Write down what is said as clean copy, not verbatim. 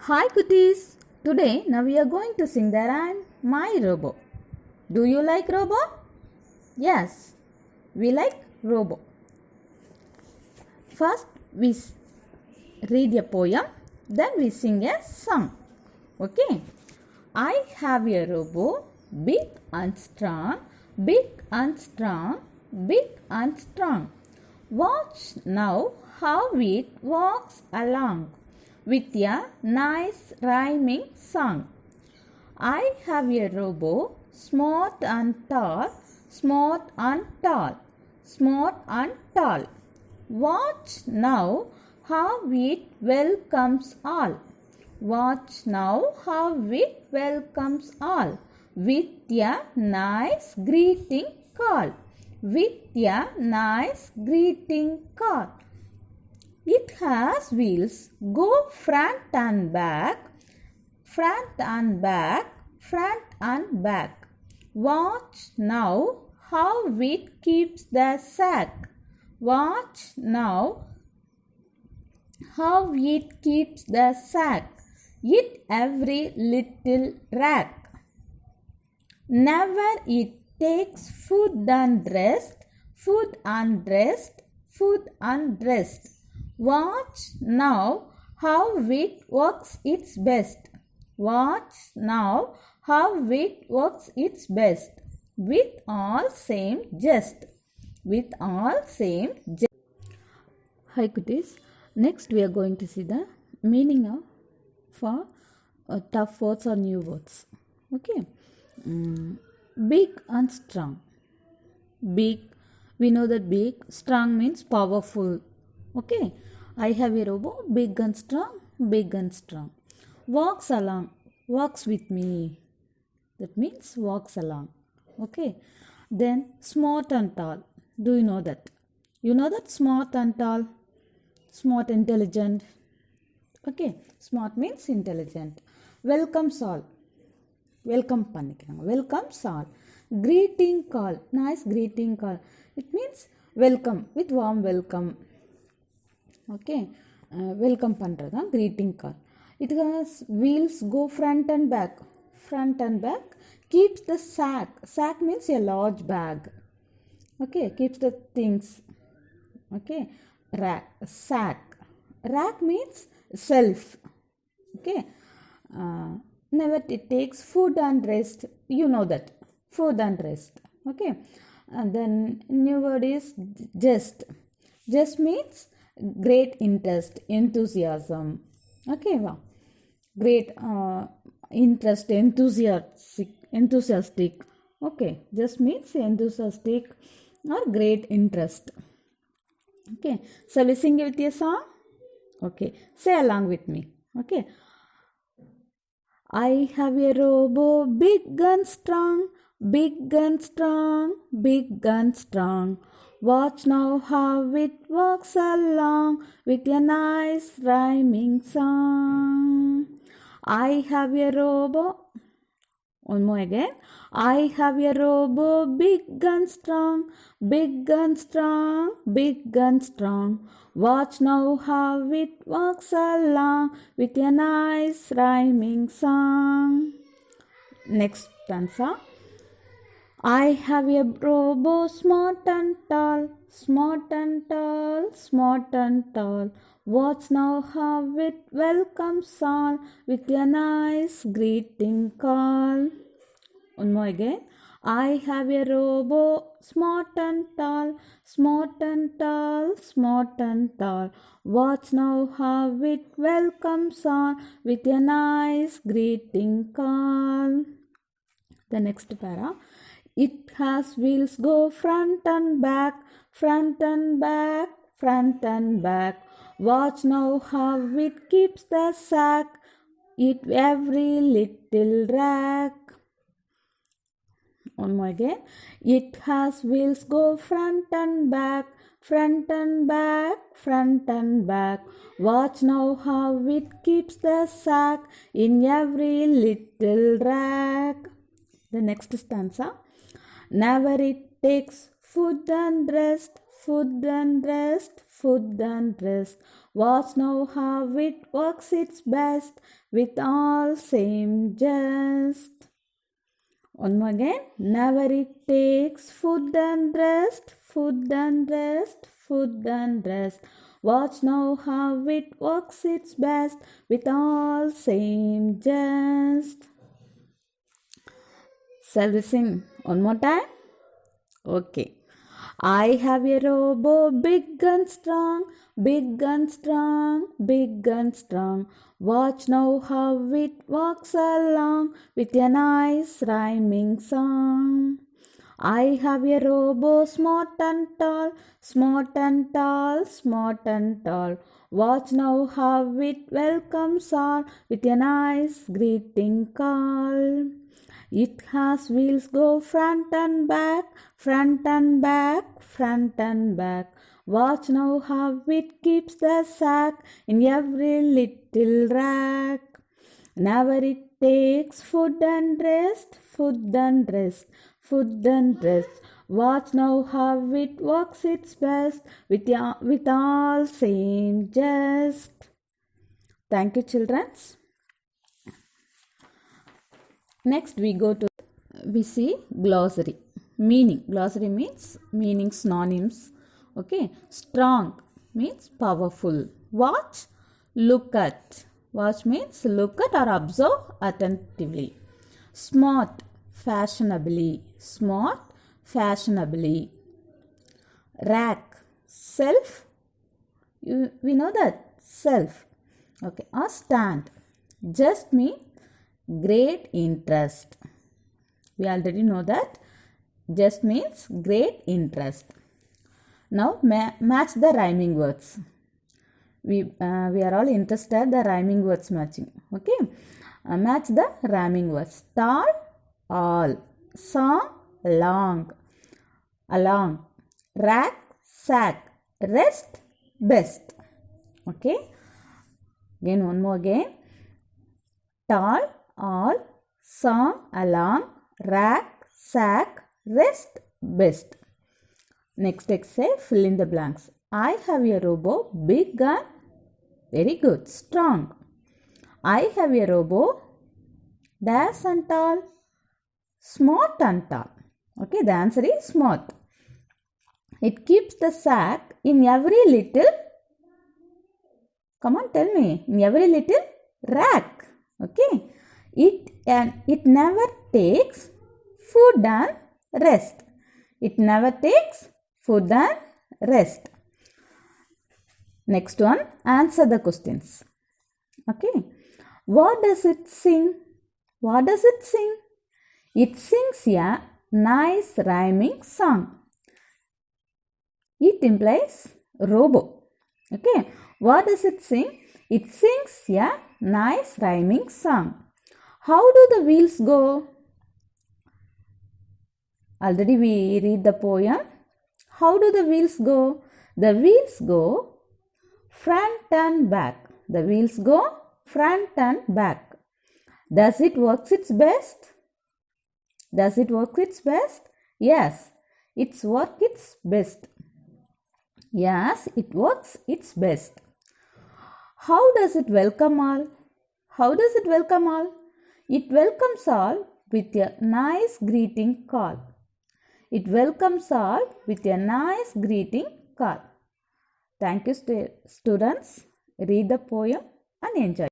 Hi cuties! Today now we are going to sing the rhyme My Robo. Do you like Robo? Yes, we like Robo. First we read a poem, then we sing a song. Okay? I have a robo, big and strong, big and strong, big and strong. Watch now how it walks along with a nice rhyming song. I have a robo, smart and tall, smart and tall, smart and tall. Watch now how it welcomes all. Watch now how it welcomes all with a nice greeting call. With a nice greeting call. It has wheels, go front and back, front and back, front and back. Watch now how it keeps the sack. Watch now how it keeps the sack in every little rack. Never it takes food and rest, food and rest, food and rest. Watch now how it works its best. Watch now how it works its best. With all same jest. With all same jest. Hi cuties. Next we are going to see the meaning of for tough words or new words. Okay. Big and strong. Big. We know that big. Strong means powerful. Okay. I have a robo, big and strong, big and strong. Walks along, walks with me. That means walks along. Okay. Then smart and tall. Do you know that? You know that smart and tall? Smart, intelligent. Okay. Smart means intelligent. Welcomes all. Welcome பண்ணிக்கிறாங்க. Welcomes all. Greeting call. Nice greeting call. It means welcome with warm welcome. Okay, welcome பண்ணுறதான் greeting call. It has wheels, go front and back. Front and back. Keeps the sack. Sack means a large bag. Okay, keeps the things. Okay, rack, sack. Rack means self. Okay, never it takes food and rest. You know that. Food and rest. Okay, and then new word is just. Just means great interest, enthusiasm. Okay, wow. Great interest, enthusiastic. Okay, just means enthusiastic or great interest. Okay, so we sing it with a song. Okay, say along with me. Okay. I have a robo, big and strong, big and strong, big and strong. Watch now how it walks along with a nice rhyming song. I have a robo. One more again. I have a robo, big and strong, big and strong, big and strong. Watch now how it walks along with a nice rhyming song. Next stanza. I have a robo, smart and tall, smart and tall, smart and tall. Watch now how it welcomes all with a nice greeting call. One more again. I have a robo, smart and tall, smart and tall, smart and tall. Watch now how it welcomes all with a nice greeting call. The next para. It has wheels, go front and back, front and back, front and back. Watch now how it keeps the sack in every little rack. One more again. It has wheels, go front and back, front and back, front and back. Watch now how it keeps the sack in every little rack. The next stanza. Never it takes food and rest, food and rest, food and rest. Watch now how it works its best with all same jest. One more again. Never it takes food and rest, food and rest, food and rest. Watch now how it works its best with all same jest. Shall we sing one more time? Okay. I have a robo, big and strong, big and strong, big and strong. Watch now how it walks along with a nice rhyming song. I have a robo, smart and tall, smart and tall, smart and tall. Watch now how it welcomes all with a nice greeting call. It has wheels go front and back, front and back, front and back. Watch now how it keeps the sack in every little rack. Never it takes food and rest, food and rest, food and rest. Watch now how it works its best with all same jest. Thank you, children. Next we see glossary. Meaning. Glossary means meanings, synonyms. Okay. Strong means powerful. Watch, look at. Watch means look at or observe attentively. Smart, fashionably. Smart, fashionably. Rack, self. We know that. Self. Okay. Or stand. Just mean great interest. We already know that. Just means great interest. Now match the rhyming words. We are all interested the rhyming words matching. Okay. Match the rhyming words. Tall, all. Song, long. Along. Rack, sack. Rest, best. Okay. Again, one more again. Tall, all, song, along, rack, sack, rest, best. Next exercise, fill in the blanks. I have a robo, big and very good, strong. I have a robo, dash and tall, smart and tall. Okay, the answer is smart. It keeps the sack in every little, come on, tell me, in every little rack. Okay, it never takes food and rest. It never takes food and rest. Next one, answer the questions. Okay, what does it sing? What does it sing? It sings a nice rhyming song. It implies robo. Okay, what does it sing? It sings a nice rhyming song. How do the wheels go? Already we read the poem. How do the wheels go? The wheels go front and back. The wheels go front and back. Does it work its best? Does it work its best? Yes, it's work its best. Yes, it works its best. How does it welcome all? How does it welcome all? It welcomes all with a nice greeting call. It welcomes all with a nice greeting call. Thank you, students. Read the poem and enjoy.